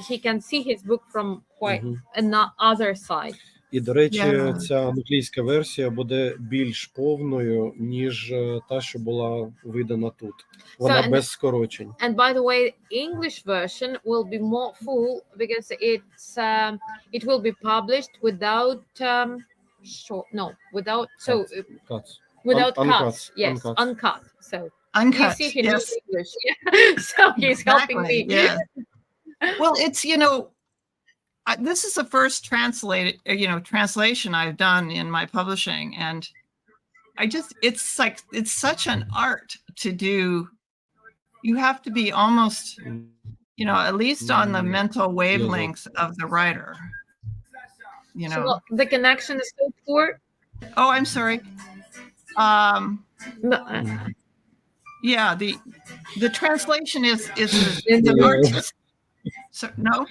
he can see his book from quite another side. І, до речі, ця англійська версія буде більш повною, ніж та, що була видана тут. Вона без скорочень. And by the way, English version will be more full because it will be published without cuts. Without cuts. Yes, uncut. So uncut. You see him in English. Yeah. So he's helping me. Yeah. Well, it's, this is the first translation I've done in my publishing, and it's such an art to do. You have to be almost, at least on the mental wavelengths of the writer. So the connection is so poor. Oh, I'm sorry. Yeah, the translation is the artist. So no.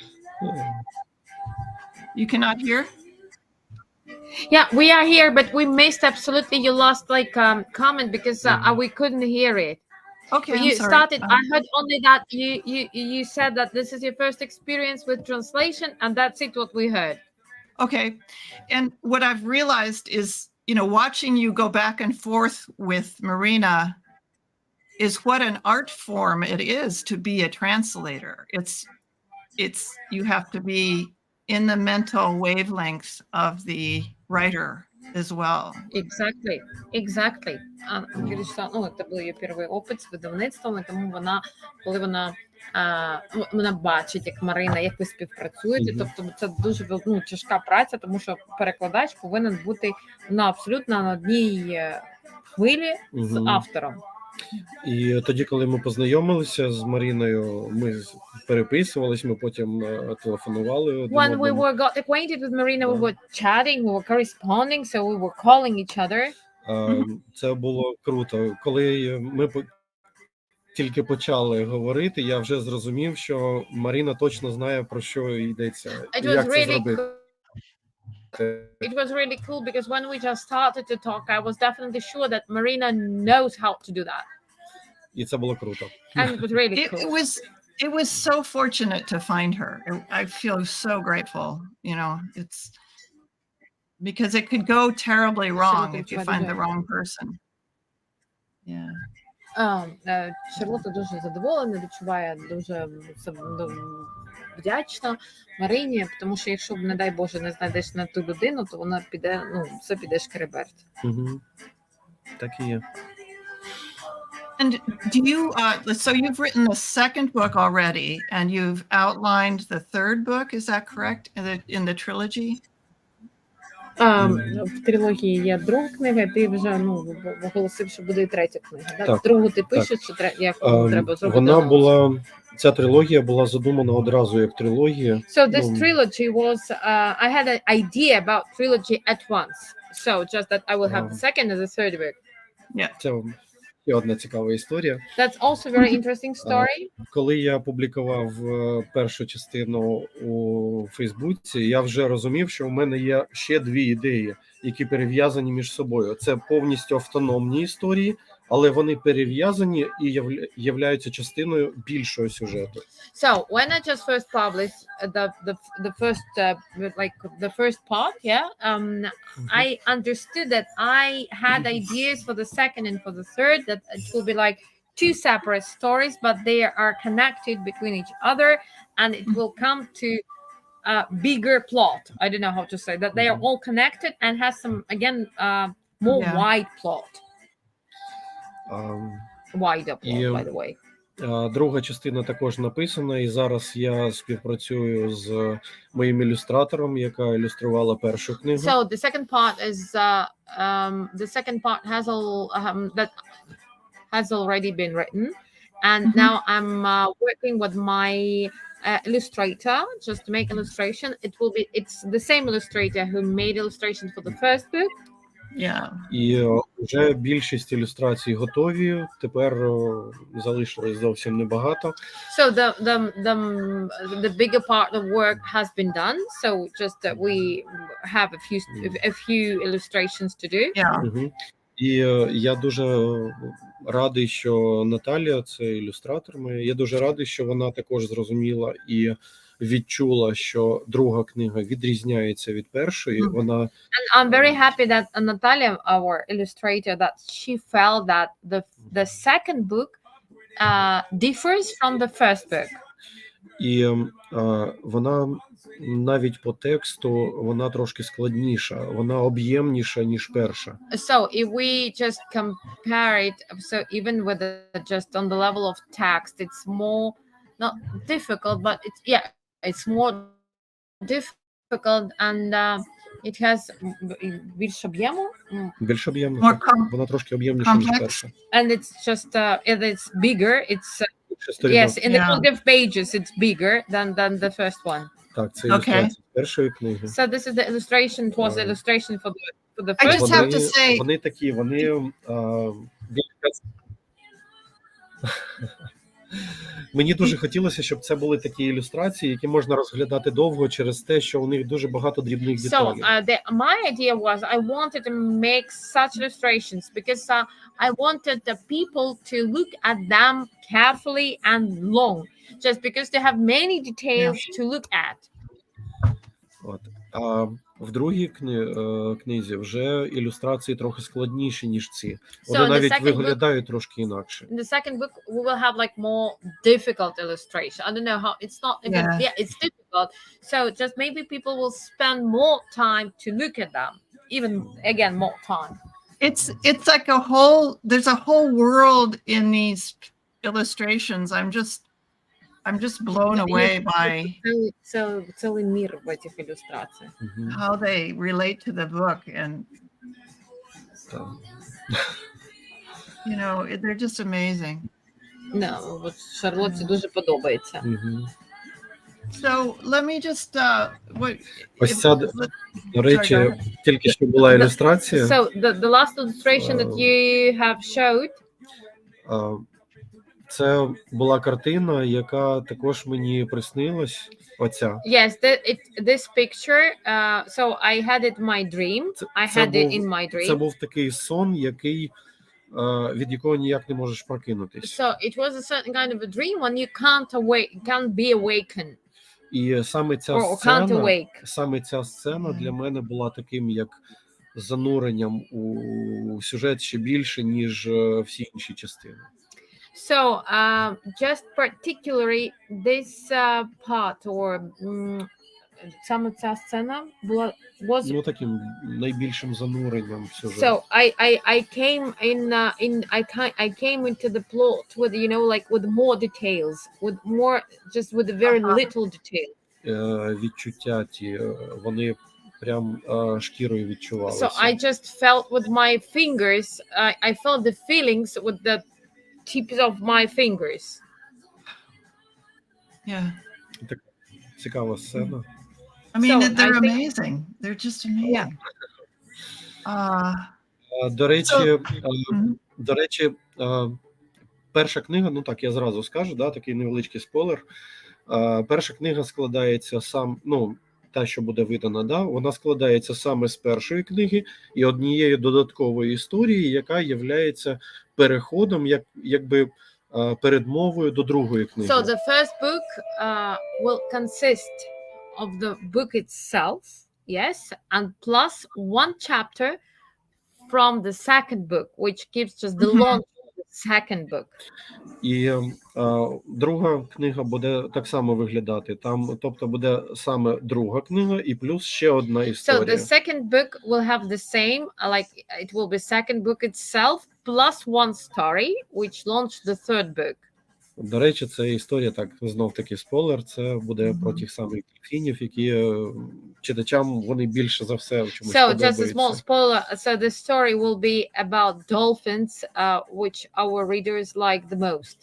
You cannot hear? Yeah, we are here, but we missed absolutely. You lost comment because we couldn't hear it. Okay, you started. I heard only that you said that this is your first experience with translation, and that's it. What we heard. Okay, and what I've realized is, watching you go back and forth with Marina is what an art form it is to be a translator. It's you have to be in the mental wavelengths of the writer as well. Exactly. Це був її перший опит з видавництвом, тому коли вона бачить, як Марина, як ви співпрацюєте, тобто це дуже тяжка праця, тому що перекладач повинен бути абсолютно на одній хвилі з автором. І тоді, коли ми познайомилися з Маріною, ми переписувались, ми потім телефонували. When we got acquainted with Marina, we were chatting, we were corresponding, so we were calling each other. Це було круто. Коли ми тільки почали говорити, я вже зрозумів, що Маріна точно знає, про що йдеться, як це зробити. it was really cool because when we just started to talk, I was definitely sure that Marina knows how to do that. І це було круто. And it was really It cool. was so fortunate to find her. I feel so grateful, you know, it's because it could go terribly wrong if you find the wrong person. Yeah. Шарлотта дуже задоволена, відчуває дуже вдячна Марині, тому що якщо, не дай Боже, не знайдеш на ту людину, то вона піде, все піде шкереберть. Так і є. And do you, so you've written the second book already, and you've outlined the third book, is that correct, in the trilogy? В трилогії є друга книга, ти вже оголосив, що буде і третя книга. Так, другу ти пишеш, чи як треба зробити? Вона була, ця трилогія була задумана одразу як трилогія. So this trilogy was, I had an idea about trilogy at once. So just that I will have the second and the third book. Yeah. Це ще одна цікава історія. That's also a very interesting story. Коли я публікував першу частину у Фейсбуці, я вже розумів, що у мене є ще дві ідеї, які перев'язані між собою. Це повністю автономні історії, але вони перев'язані і являються частиною більшого сюжету. So when I just first published the first like the first part, I understood that I had ideas for the second and for the third, that it will be like two separate stories, but they are connected between each other, and it will come to a bigger plot. I don't know how to say that. They are all connected and has some, again, more wide plot. Wider plot, by the way. Друга частина також написана, і зараз я співпрацюю з моїм ілюстратором, яка ілюструвала першу книгу. So the second part is that has already been written, and now I'm working with my illustrator just to make illustration. It's the same illustrator who made illustrations for the first book. Yeah. І вже більшість ілюстрацій готові, тепер залишилось зовсім небагато. So the bigger part of work has been done, so just that we have a few illustrations to do. Yeah. І я дуже радий, що Наталія, це ілюстратор моя, я дуже радий, що вона також зрозуміла і відчула, що друга книга відрізняється від першої. Вона And I'm very happy that Natalia, our illustrator, that she felt that the second book differs from the first book. І вона навіть по тексту вона трошки складніша, вона об'ємніша ніж перша. So if we just compare it, so even with just on the level of text, it's more not difficult, but it's more difficult, and it has більше об'єму. Більш об'ємна. Вона трошки об'ємніша ніж перша. And it's just it's bigger. It's yes, in the number of pages, it's bigger than the first one. Так, це ілюстрація першої книги. So this is the illustration. It was the illustration for the I first. just have to say, вони такі, вони мені дуже хотілося, щоб це були такі ілюстрації, які можна розглядати довго через те, що у них дуже багато дрібних деталей. So my idea was I wanted to make such illustrations because I wanted the people to look at them carefully and long, just because they have many details to look at. От. А в другій книзі вже ілюстрації трохи складніші, ніж ці. Вони навіть виглядають трошки інакше. In the second book, we will have like more difficult illustration. I don't know how, it's not even, it's difficult. So just maybe people will spend more time to look at them, even again, more time. It's like there's a whole world in these illustrations. I'm just blown away by Целый мир в этих иллюстрациях. How they relate to the book, and you know, they're just amazing. No, от Шарлотті дуже подобається. So let me just ось ця, до речі, тільки що була ілюстрація. So the last illustration that you have showed. Це була картина, яка також мені приснилась. Оця. Yes, this picture. So I had it in my dream. I had it in my Це dream. був такий сон, який, від якого ніяк не можеш прокинутись. So it was a certain kind of a dream when you can't be awakened. І саме Or can't awake. ця сцена для мене була таким, як зануренням у сюжет ще більше, ніж всі інші частини. So just particularly this part or саме ця сцена була was Ну, таким найбільшим зануренням в сюжет. so I came I came into the plot with, you know, like with more details, with more, just with a very little detail. Відчуття ті, вони прям шкірою відчувалися. So I just felt with my fingers, I felt the feelings with the tips of my fingers. Yeah. Так, цікава сцена. I mean, So, they're I think- amazing. They're just amazing. До речі, перша книга, ну так, я зразу скажу, да, такий невеличкий спойлер. Перша книга складається та, що буде видана, да, вона складається саме з першої книги і однієї додаткової історії, яка являється переходом, якби передмовою до другої книги. So the first book will consist of the book itself, yes, and plus one chapter from the second book, which gives just the launch of the second book. І друга книга буде так само виглядати. Там, тобто, буде саме друга книга і плюс ще одна So історія. the second book will have the same, like it will be second book itself plus one story, which launched the third book. До речі, це історія, так, знов таки спойлер, це буде про тих самих дельфінів, які читачам вони більше за все в чомусь So подобаються. just a small spoiler. So the story will be about dolphins, which our readers like the most.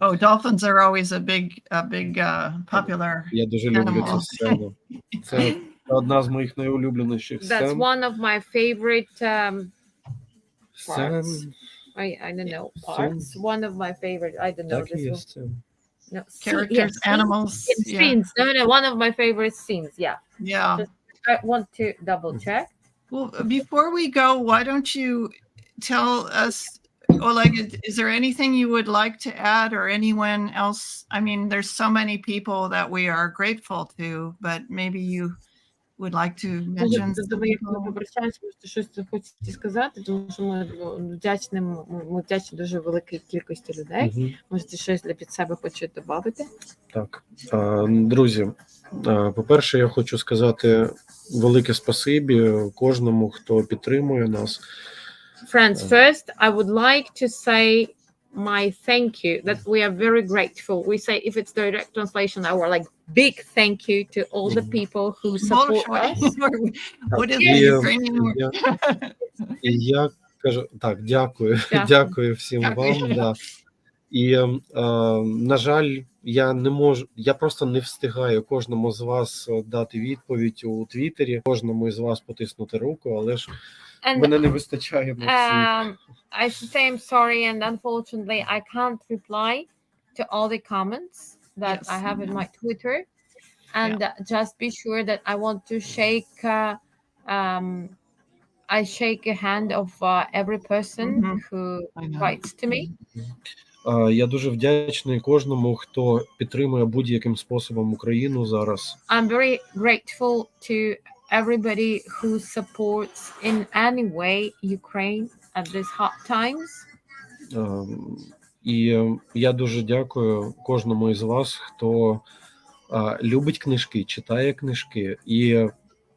Oh, dolphins are always a big popular. Я дуже люблю цю animal. сцену. Це одна з моїх найулюбленіших That's сцен. one of my favorite Сцен. parts. I don't know parts. One of my favorite. I don't know Так і this є one. сцен. No, Characters, animals. Yeah. scenes. No, one of my favorite scenes. Yeah, Yeah. I want to double check. Well, before we go, why don't you tell us, Oleg, is there anything you would like to add, or anyone else? I mean, there's so many people that we are grateful to, but maybe you would like to mention some people. Попрощаємося, просто щось хочете сказати, тому що ми вдячні дуже великій кількості людей. Мгм. Можете щось для під себе хочете додати? Так, друзі, по-перше, я хочу сказати велике спасибі кожному, хто підтримує нас. Friends, first, I would like to say my thank you, that we are very grateful. We say, if it's direct translation, our like big thank you to all the people who support us. What is І, the Ukrainian word? і я кажу, так, дякую, Дякую. дякую всім Дякую. вам. Да. І, на жаль, я просто не встигаю кожному з вас дати відповідь у Твіттері, кожному з вас потиснути руку, але ж And мене не вистачає на всіх. I should say I'm sorry, and unfortunately, I can't reply to all the comments that Yes. I have in my Twitter. And just be sure that I want to shake. I shake a hand of every person Mhm. who I know. writes to me. Я дуже вдячний кожному, хто підтримує будь-яким способом Україну зараз. I'm very grateful to everybody who supports in any way Ukraine at these hard times. І я дуже дякую кожному із вас, хто любить книжки, читає книжки. І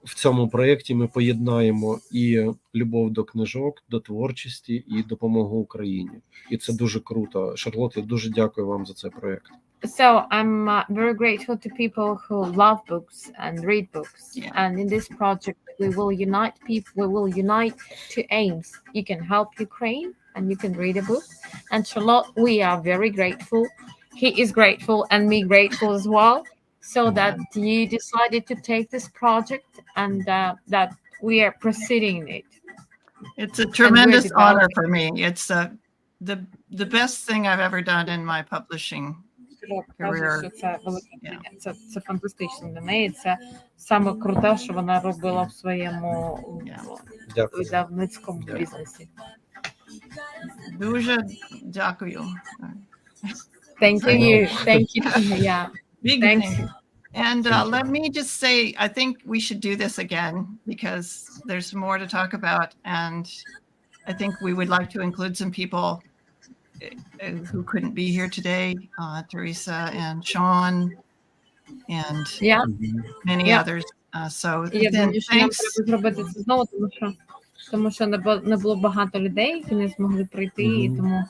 в цьому проєкті ми поєднаємо і любов до книжок, до творчості, і допомогу Україні. І це дуже круто. Шарлот, я дуже дякую вам за цей проєкт. So I'm very grateful to people who love books and read books. Yeah. And in this project, we will unite people. We will unite two aims. You can help Ukraine, and you can read a book. And Charlotte, we are very grateful. He is grateful, and me grateful as well. So that you decided to take this project, and that we are proceeding in it. It's a tremendous honor developing. for me. It's the best thing I've ever done in my publishing каже, що career. це велике Yeah. це фантастично для неї. Це саме круте, що вона робила в своєму Дякую. видавницькому Дякую. бізнесі. Дуже дякую. Thank you. Thank you. Yeah. Big Thanks. thank you. And Thank you. let me just say, I think we should do this again because there's more to talk about. And I think we would like to include some people who couldn't be here today, Teresa and Sean and Yeah. many Yeah. others. So Я then, думаю, що нам thanks. треба зробити це знову, тому що не було багато людей, які не змогли прийти, і Мгм. тому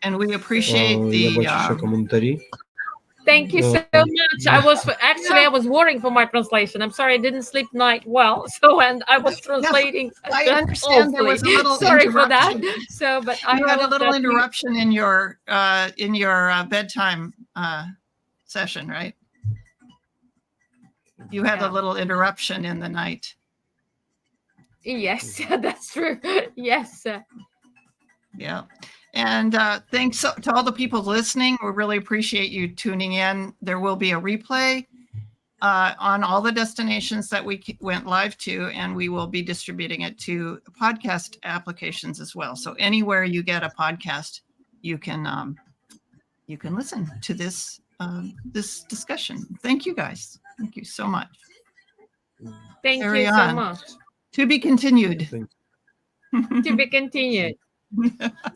And we appreciate Я бачу ще the, коментарі. thank you so much. I was worrying for my translation. I'm sorry I didn't sleep night well, and I was translating. I understand there was a little Sorry for that. interruption. So, but I You had a hope little that interruption in your bedtime session, right? You had a Yeah. little interruption in the night. Yes, that's true. Yes. Yeah. And thanks to all the people listening. We really appreciate you tuning in. There will be a replay on all the destinations that we went live to, and we will be distributing it to podcast applications as well. So anywhere you get a podcast, you can listen to this discussion. thank you guys. Thank you so much. Thank Carry you so on. much. To be continued. Thank To be continued.